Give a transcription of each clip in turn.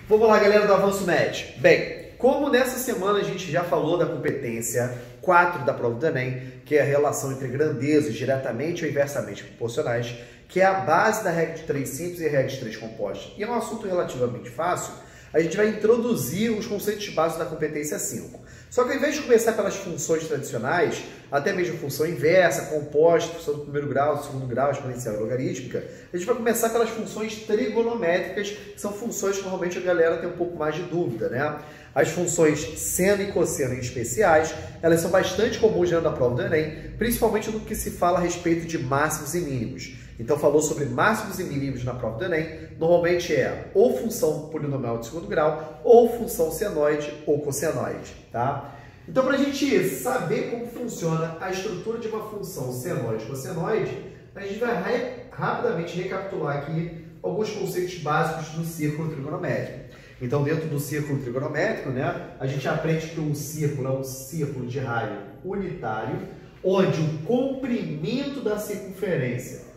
Vamos lá, galera do Avanço Médio. Bem, como nessa semana a gente já falou da competência 4 da prova do Enem, que é a relação entre grandezas diretamente ou inversamente proporcionais, que é a base da regra de 3 simples e a regra de 3 compostas, e é um assunto relativamente fácil, a gente vai introduzir os conceitos básicos da competência 5. Só que ao invés de começar pelas funções tradicionais, até mesmo função inversa, composta, função do primeiro grau, do segundo grau, exponencial e logarítmica, a gente vai começar pelas funções trigonométricas, que são funções que normalmente a galera tem um pouco mais de dúvida, né? As funções seno e cosseno em especiais, elas são bastante comuns dentro da prova do Enem, principalmente no que se fala a respeito de máximos e mínimos. Então, falou sobre máximos e mínimos na prova do Enem, normalmente é ou função polinomial de segundo grau, ou função senoide ou cossenoide, tá? Então, para a gente saber como funciona a estrutura de uma função senoide e cossenoide, a gente vai rapidamente recapitular aqui alguns conceitos básicos do círculo trigonométrico. Então, dentro do círculo trigonométrico, né, a gente aprende que um círculo é um círculo de raio unitário, onde o comprimento da circunferência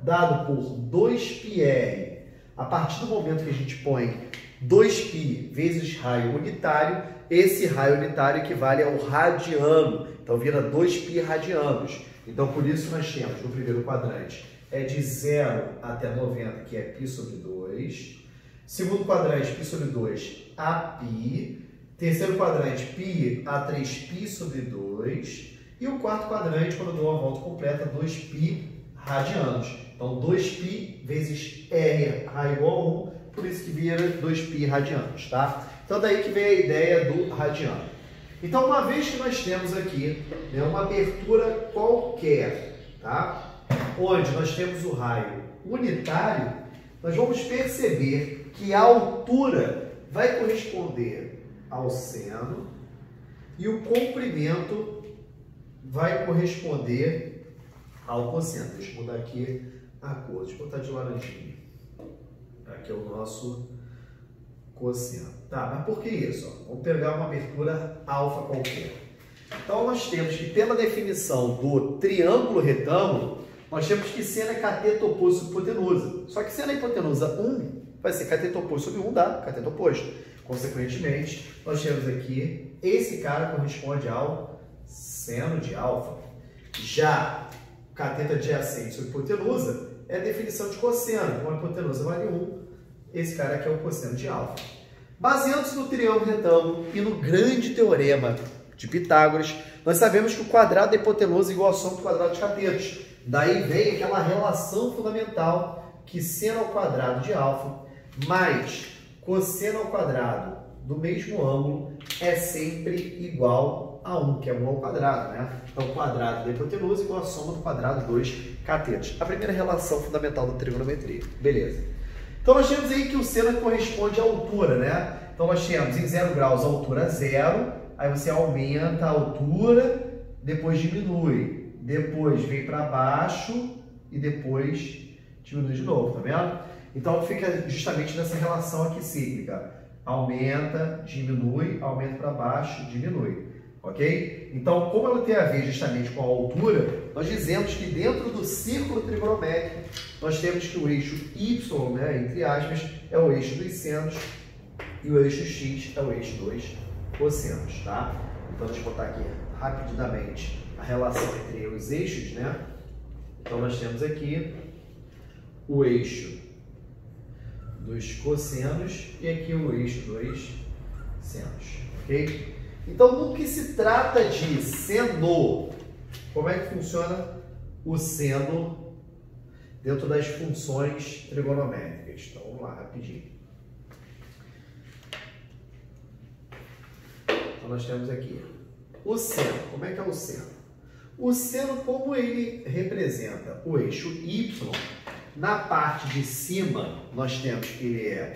dado por 2πr, a partir do momento que a gente põe 2π vezes raio unitário, esse raio unitário equivale ao radiano, então vira 2π radianos. Então, por isso nós temos no primeiro quadrante, é de 0 até 90, que é π sobre 2. Segundo quadrante, π sobre 2 a π. Terceiro quadrante, π a 3π sobre 2. E o quarto quadrante, quando eu dou uma volta completa, 2π radianos. Então, 2π vezes r raio igual a 1, por isso que vira 2π radianos, tá? Então, daí que vem a ideia do radiano. Então, uma vez que nós temos aqui, né, uma abertura qualquer, tá? Onde nós temos o raio unitário, nós vamos perceber que a altura vai corresponder ao seno e o comprimento vai corresponder ao cosseno. Deixa eu mudar aqui a cor, deixa eu botar de laranjinha. Aqui é o nosso cosseno. Tá, mas por que isso? Vamos pegar uma abertura alfa qualquer. Então, nós temos que, pela definição do triângulo retângulo, nós temos que seno é cateto oposto sobre hipotenusa. Só que seno é hipotenusa 1 vai ser cateto oposto sobre 1 dá cateto oposto. Consequentemente, nós temos aqui, esse cara corresponde ao seno de alfa. Já cateto adjacente sobre hipotenusa é a definição de cosseno. Como a hipotenusa vale 1, esse cara aqui é o cosseno de alfa. Baseando-se no triângulo retângulo e no grande teorema de Pitágoras, nós sabemos que o quadrado da hipotenusa é igual à soma do quadrado de catetos. Daí vem aquela relação fundamental que seno ao quadrado de alfa mais cosseno ao quadrado do mesmo ângulo é sempre igual a 1, que é 1 ao quadrado, né? Então, o quadrado da hipotenusa é igual à soma do quadrado dos catetos. A primeira relação fundamental da trigonometria. Beleza. Então, nós temos aí que o seno corresponde à altura, né? Então, nós temos em 0 graus a altura 0, aí você aumenta a altura, depois diminui, depois vem para baixo e depois diminui de novo, tá vendo? Então, fica justamente nessa relação aqui cíclica. Aumenta, diminui, aumenta para baixo, diminui. Ok? Então, como ela tem a ver justamente com a altura, nós dizemos que dentro do círculo trigonométrico, nós temos que o eixo Y, né, entre aspas, é o eixo dos senos e o eixo X é o eixo dos cossenos, tá? Então, deixa eu botar aqui rapidamente a relação entre os eixos, né? Então, nós temos aqui o eixo dos cossenos e aqui o eixo dos senos, ok? Então, no que se trata de seno, como é que funciona o seno dentro das funções trigonométricas? Então, vamos lá, rapidinho. Então, nós temos aqui o seno. Como é que é o seno? O seno, como ele representa o eixo Y, na parte de cima, nós temos que ele é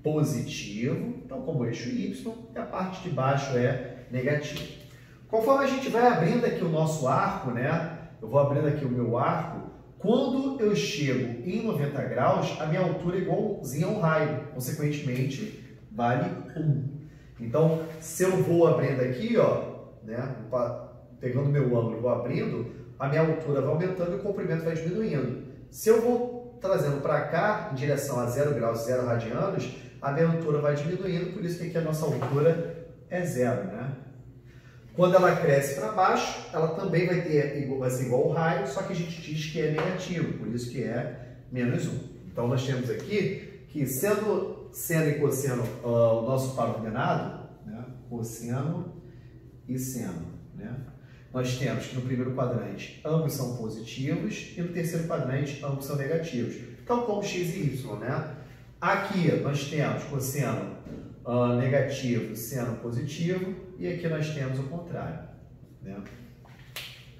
positivo, então como eixo Y, e a parte de baixo é negativo. Conforme a gente vai abrindo aqui o nosso arco, né? Eu vou abrindo aqui o meu arco, quando eu chego em 90 graus, a minha altura é igualzinha ao raio, consequentemente, vale 1. Então, se eu vou abrindo aqui, ó, né? Pegando o meu ângulo e vou abrindo, a minha altura vai aumentando e o comprimento vai diminuindo. Se eu vou trazendo para cá, em direção a 0 graus, 0 radianos, a minha altura vai diminuindo, por isso que aqui a nossa altura é 0, né? Quando ela cresce para baixo, ela também vai ser igual ao raio, só que a gente diz que é negativo, por isso que é menos 1. Então, nós temos aqui que, sendo seno e cosseno o nosso par ordenado, né? Cosseno e seno, né? Nós temos que no primeiro quadrante ambos são positivos e no terceiro quadrante ambos são negativos, tal como x e y, né? Aqui nós temos cosseno negativo, seno positivo, e aqui nós temos o contrário, né?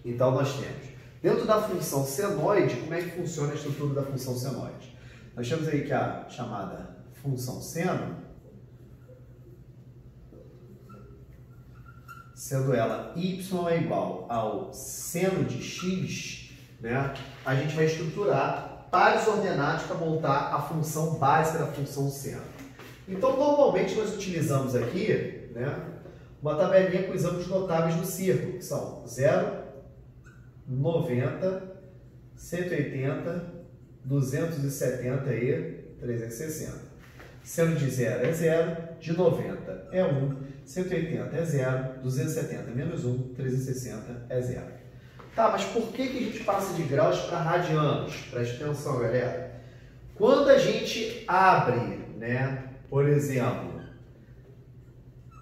Então nós temos, dentro da função senoide, como é que funciona a estrutura da função senoide? Nós temos aí que a chamada função seno, sendo ela y é igual ao seno de x, né? A gente vai estruturar pares ordenados para montar a função básica da função seno. Então, normalmente, nós utilizamos aqui, né, uma tabelinha com os ângulos notáveis do círculo, que são 0, 90, 180, 270 e 360. Seno de 0 é 0, de 90 é 1, 180 é 0, 270 é menos 1, 360 é 0. Tá, mas por que a gente passa de graus para radianos? Preste atenção, galera. Quando a gente abre, né, por exemplo,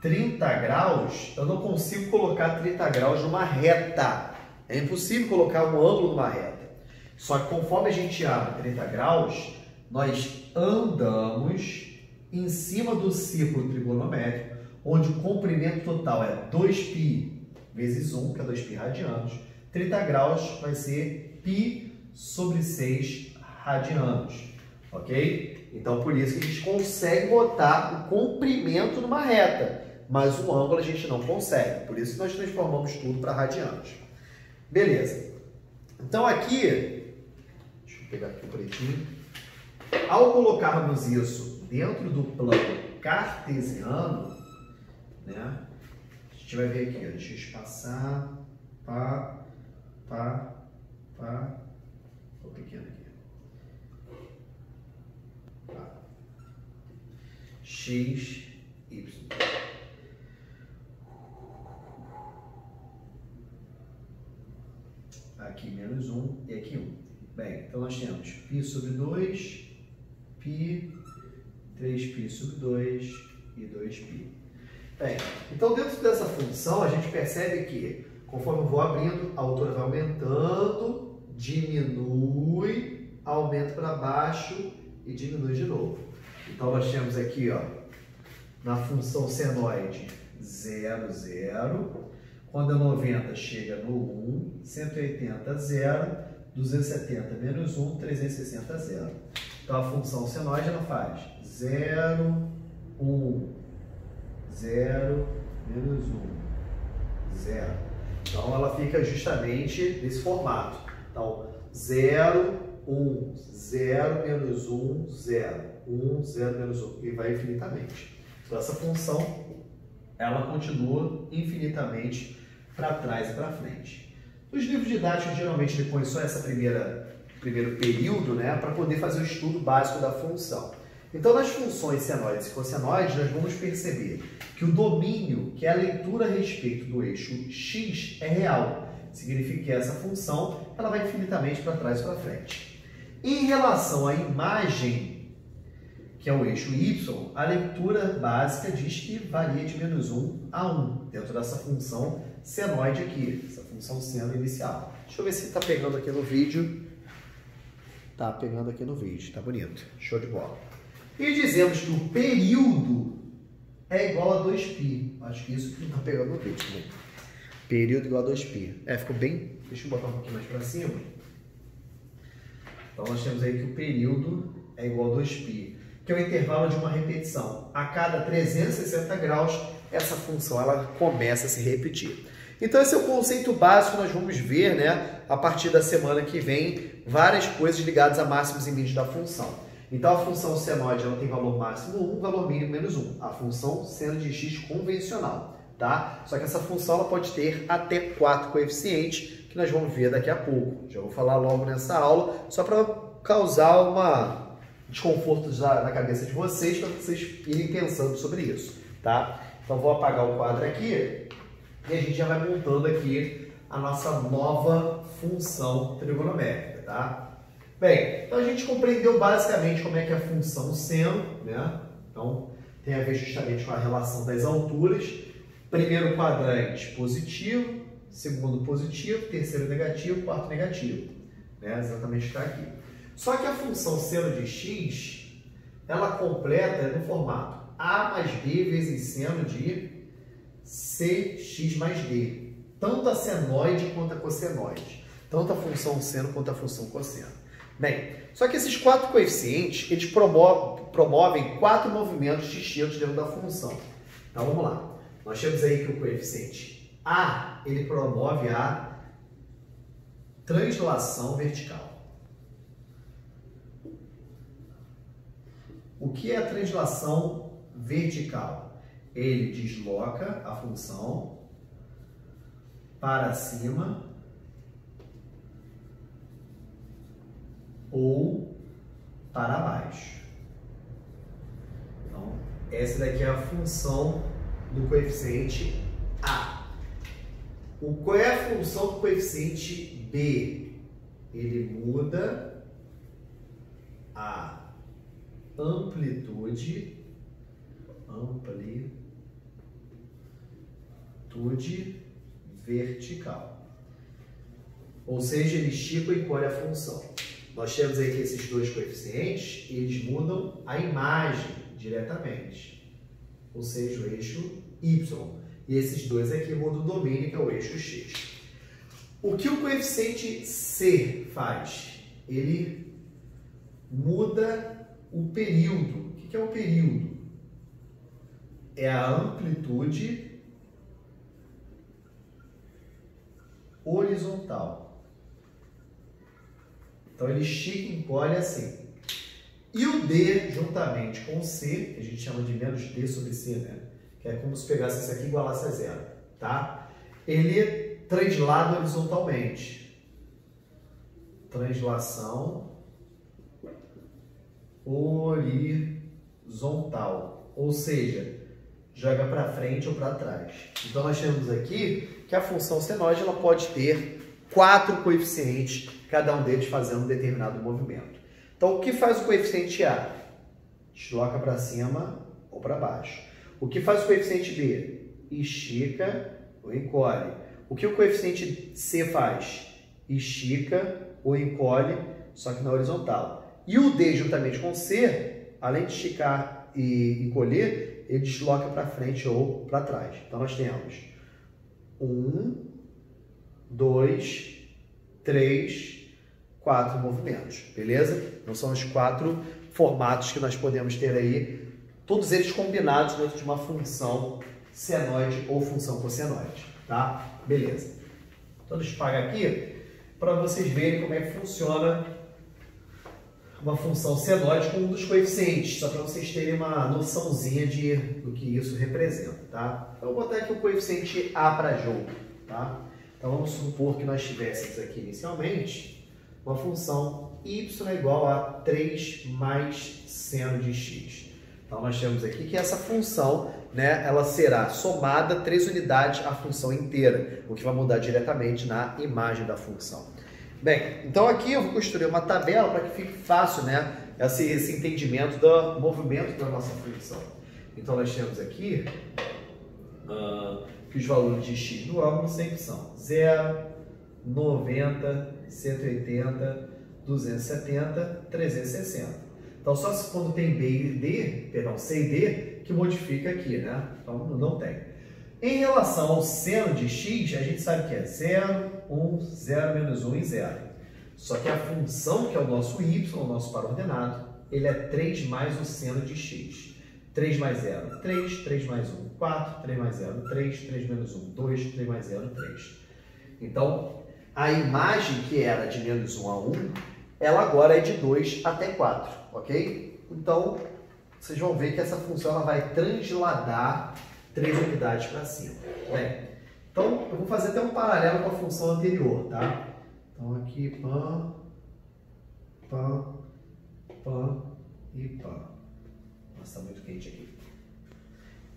30 graus, eu não consigo colocar 30 graus numa reta. É impossível colocar um ângulo numa reta. Só que conforme a gente abre 30 graus, nós andamos em cima do círculo trigonométrico, onde o comprimento total é 2π vezes 1, que é 2π radianos. 30 graus vai ser π sobre 6 radianos, ok? Então, por isso que a gente consegue botar o comprimento numa reta, mas o ângulo a gente não consegue. Por isso que nós transformamos tudo para radianos. Beleza. Então, aqui, deixa eu pegar aqui o pretinho. Ao colocarmos isso dentro do plano cartesiano, né, a gente vai ver aqui, ó, deixa eu espaçar, pá, ficou pequeno aqui. X, Y. Aqui menos 1 e aqui 1. Bem, então nós temos π sobre 2, π, 3π sobre 2 e 2π. Bem, então dentro dessa função a gente percebe que conforme eu vou abrindo, a altura vai aumentando, diminui, aumenta para baixo e diminui de novo. Então, nós temos aqui, ó, na função senoide, 0, 0. Quando é 90, chega no 1. 180, 0. 270, menos 1. 360, 0. Então, a função senoide, ela faz 0, 1, 0, menos 1, 0. Então, ela fica justamente nesse formato. Então, 0, 1, 0, menos 1, 0. 1, 0, menos 1, e vai infinitamente. Então, essa função, ela continua infinitamente para trás e para frente. Os livros didáticos, geralmente, ele põe só essa primeiro período, né, para poder fazer o estudo básico da função. Então, nas funções senoides e cossenoides, nós vamos perceber que o domínio, que é a leitura a respeito do eixo x, é real. Significa que essa função, ela vai infinitamente para trás e para frente. Em relação à imagem, que é o eixo y, a leitura básica diz que varia de menos 1 a 1, dentro dessa função senoide aqui, essa função seno inicial. Deixa eu ver se está pegando aqui no vídeo. Está pegando aqui no vídeo, tá bonito. Show de bola. E dizemos que o período é igual a 2π. Acho que isso não está pegando no vídeo. Né? Período igual a 2π. Ficou bem... Deixa eu botar um pouquinho mais para cima. Então, nós temos aí que o período é igual a 2π. Que é o intervalo de uma repetição. A cada 360 graus, essa função ela começa a se repetir. Então esse é o conceito básico que nós vamos ver, né, a partir da semana que vem, várias coisas ligadas a máximos e mínimos da função. Então a função senoide ela tem valor máximo 1, valor mínimo menos 1. A função seno de x convencional, tá? Só que essa função ela pode ter até 4 coeficientes, que nós vamos ver daqui a pouco. Já vou falar logo nessa aula, só para causar uma desconforto na cabeça de vocês, para vocês irem pensando sobre isso, tá? Então vou apagar o quadro aqui e a gente já vai montando aqui a nossa nova função trigonométrica, tá? Bem, então a gente compreendeu basicamente como é que é a função seno, né? Então tem a ver justamente com a relação das alturas. Primeiro quadrante positivo, segundo positivo, terceiro negativo, quarto negativo, né? Exatamente o que está aqui. Só que a função seno de x, ela completa no formato a mais b vezes seno de cx mais d. Tanto a senoide quanto a cossenoide. Tanto a função seno quanto a função cosseno. Bem, só que esses quatro coeficientes, eles promovem quatro movimentos distintos dentro da função. Então vamos lá. Nós temos aí que o coeficiente A, ele promove a translação vertical. O que é a translação vertical? Ele desloca a função para cima ou para baixo. Então, essa daqui é a função do coeficiente A. Qual é a função do coeficiente B? Ele muda a amplitude vertical. Ou seja, ele estica e encolhe a função. Nós temos aí que esses dois coeficientes, eles mudam a imagem diretamente. Ou seja, o eixo Y. E esses dois aqui mudam o domínio, que é o eixo X. O que o coeficiente C faz? Ele muda o período. O que é o período? É a amplitude horizontal. Então, ele estica e encolhe assim. E o D, juntamente com o C, que a gente chama de menos D sobre C, né? Que é como se pegasse isso aqui e igualasse a zero, tá? Ele translada horizontalmente. Translação horizontal. Ou seja, joga para frente ou para trás. Então, nós temos aqui que a função senoide ela pode ter 4 coeficientes, cada um deles fazendo um determinado movimento. Então, o que faz o coeficiente A? Desloca para cima ou para baixo. O que faz o coeficiente B? Estica ou encolhe. O que o coeficiente C faz? Estica ou encolhe, só que na horizontal. E o D, juntamente com o C, além de esticar e encolher, ele desloca para frente ou para trás. Então, nós temos 1, 2, 3, 4 movimentos, beleza? Então, são os 4 formatos que nós podemos ter aí, todos eles combinados dentro de uma função senoide ou função cossenoide, tá? Beleza. Então, deixa eu apagar aqui para vocês verem como é que funciona uma função senoide com um dos coeficientes, só para vocês terem uma noçãozinha do que isso representa, tá? Então, eu vou botar aqui o coeficiente A para jogo, tá? Então, vamos supor que nós tivéssemos aqui inicialmente uma função y é igual a 3 mais seno de x. Então, nós temos aqui que essa função, né, ela será somada 3 unidades à função inteira, o que vai mudar diretamente na imagem da função. Bem, então aqui eu vou construir uma tabela para que fique fácil, né, esse entendimento do movimento da nossa função. Então, nós temos aqui que os valores de x do ângulo sempre são 0, 90, 180, 270, 360. Então, só se quando tem B e D, perdão, C e D, que modifica aqui, né? Então, não tem. Em relação ao seno de x, a gente sabe que é 0, 1, 0, menos 1 e 0. Só que a função, que é o nosso y, o nosso par ordenado, ele é 3 mais o seno de x. 3 mais 0, 3, 3 mais 1, 4, 3 mais 0, 3, 3 menos 1, 2, 3 mais 0, 3. Então, a imagem que era de menos 1 a 1, ela agora é de 2 até 4, ok? Então, vocês vão ver que essa função ela vai transladar 3 unidades para cima. Bem, então, eu vou fazer até um paralelo com a função anterior, tá? Então, aqui, pam, pam, Pã e Pã. Nossa, tá muito quente aqui.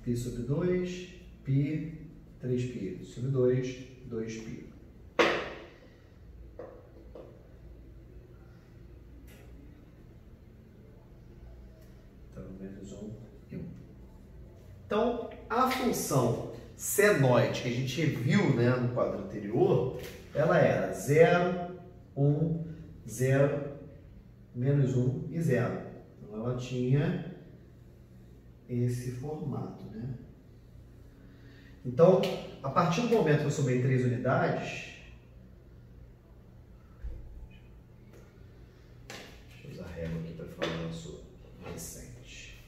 Π sobre 2, π, 3π sobre 2, 2π. Então, menos 1 e 1. Então, a função senoide que a gente viu, né, no quadro anterior, ela era 0, 1, 0, menos 1 e 0. Então, ela tinha esse formato, né? Então, a partir do momento que eu somei 3 unidades, deixa eu usar a régua aqui para falar nosso recente.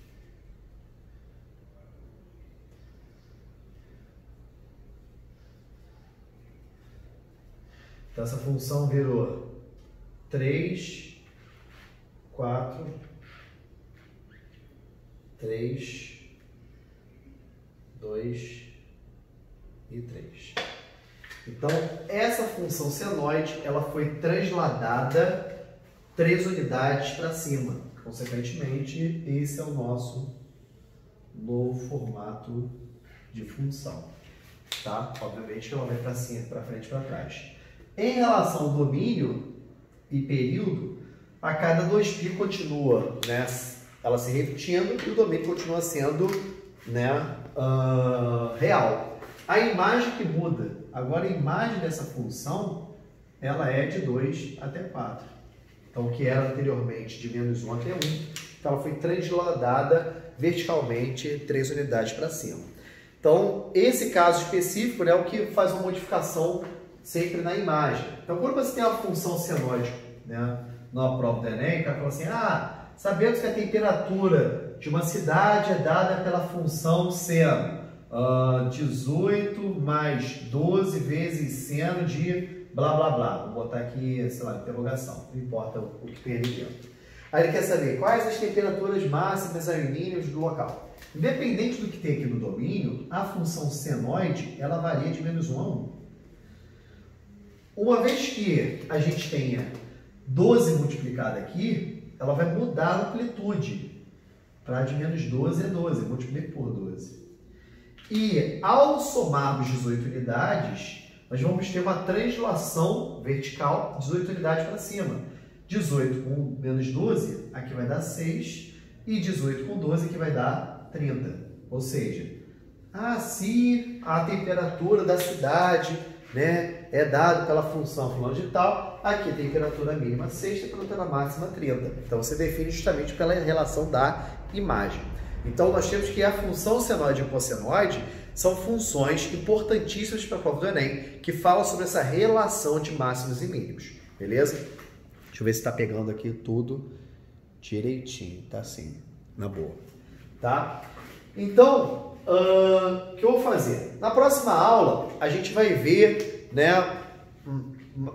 Então, essa função virou 3, 4, 3, 2 e 3. Então, essa função senoide, ela foi transladada 3 unidades para cima. Consequentemente, esse é o nosso novo formato de função. Tá? Obviamente que ela vai para cima, para frente e para trás. Em relação ao domínio e período, a cada 2π continua, né, ela se repetindo e o domínio continua sendo, né, real. A imagem que muda, agora a imagem dessa função, ela é de 2 até 4. Então, o que era anteriormente de menos 1 até 1, então ela foi transladada verticalmente 3 unidades para cima. Então, esse caso específico, né, é o que faz uma modificação sempre na imagem. Então, quando você tem uma função senoide, né, na prova do Enem, o cara fala assim, sabemos que a temperatura de uma cidade é dada pela função seno, 18 mais 12 vezes seno de blá blá blá. Vou botar aqui, sei lá, interrogação, não importa o que tem ali dentro. Aí ele quer saber quais as temperaturas máximas e mínimas do local. Independente do que tem aqui no domínio, a função senoide, ela varia de menos 1 a 1. Uma vez que a gente tenha 12 multiplicado aqui, ela vai mudar a amplitude. Para de menos 12 é 12, multiplico por 12. E ao somarmos 18 unidades, nós vamos ter uma translação vertical, 18 unidades para cima. 18 com menos 12, aqui vai dar 6, e 18 com 12, aqui vai dar 30. Ou seja, se a temperatura da cidade, né, é dado pela função fulano de tal, aqui a temperatura mínima 6, a temperatura máxima 30. Então você define justamente pela relação da imagem. Então nós temos que a função senoide e cossenoide são funções importantíssimas para a prova do Enem, que falam sobre essa relação de máximos e mínimos. Beleza? Deixa eu ver se está pegando aqui tudo direitinho. Tá assim, na boa. Tá? Então, o que eu vou fazer? Na próxima aula, a gente vai ver, né,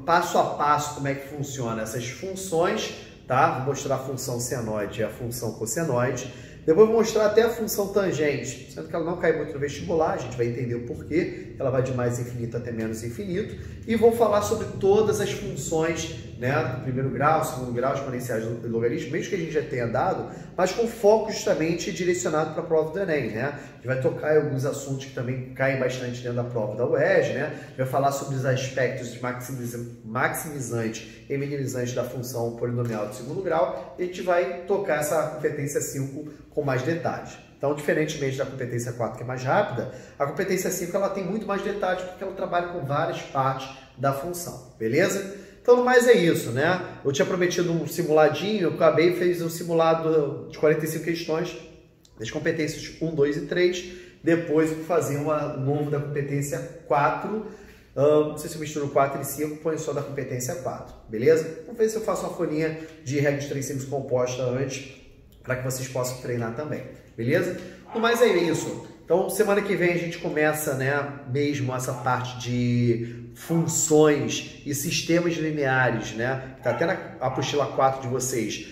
passo a passo como é que funciona essas funções, tá? Vou mostrar a função senoide e a função cossenoide. Depois vou mostrar até a função tangente, sendo que ela não cai muito no vestibular, a gente vai entender o porquê, ela vai de mais infinito até menos infinito, e vou falar sobre todas as funções, né, do primeiro grau, segundo grau, exponenciais e logaritmos, mesmo que a gente já tenha dado, mas com foco justamente direcionado para a prova do Enem, né? A gente vai tocar em alguns assuntos que também caem bastante dentro da prova da UERJ, né? A gente vai falar sobre os aspectos maximizante e minimizante da função polinomial de segundo grau, e a gente vai tocar essa competência 5 com mais detalhes. Então, diferentemente da competência 4, que é mais rápida, a competência 5 ela tem muito mais detalhes, porque ela trabalha com várias partes da função, beleza? Então, no mais é isso, né? Eu tinha prometido um simuladinho, eu acabei e fiz um simulado de 45 questões das competências 1, 2 e 3, depois vou fazer um novo da competência 4, não sei se eu misturo 4 e 5, põe só da competência 4, beleza? Vamos ver se eu faço uma folhinha de regra de 3 simples composta antes, para que vocês possam treinar também, beleza? No mais é isso. Então, semana que vem a gente começa, né, mesmo essa parte de funções e sistemas lineares, né? Tá até na apostila 4 de vocês,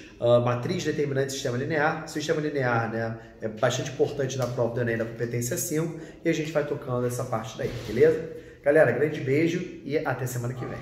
matriz, determinante, sistema linear. Sistema linear, né, é bastante importante na prova do Enem da competência 5 e a gente vai tocando essa parte daí, beleza? Galera, grande beijo e até semana que vem.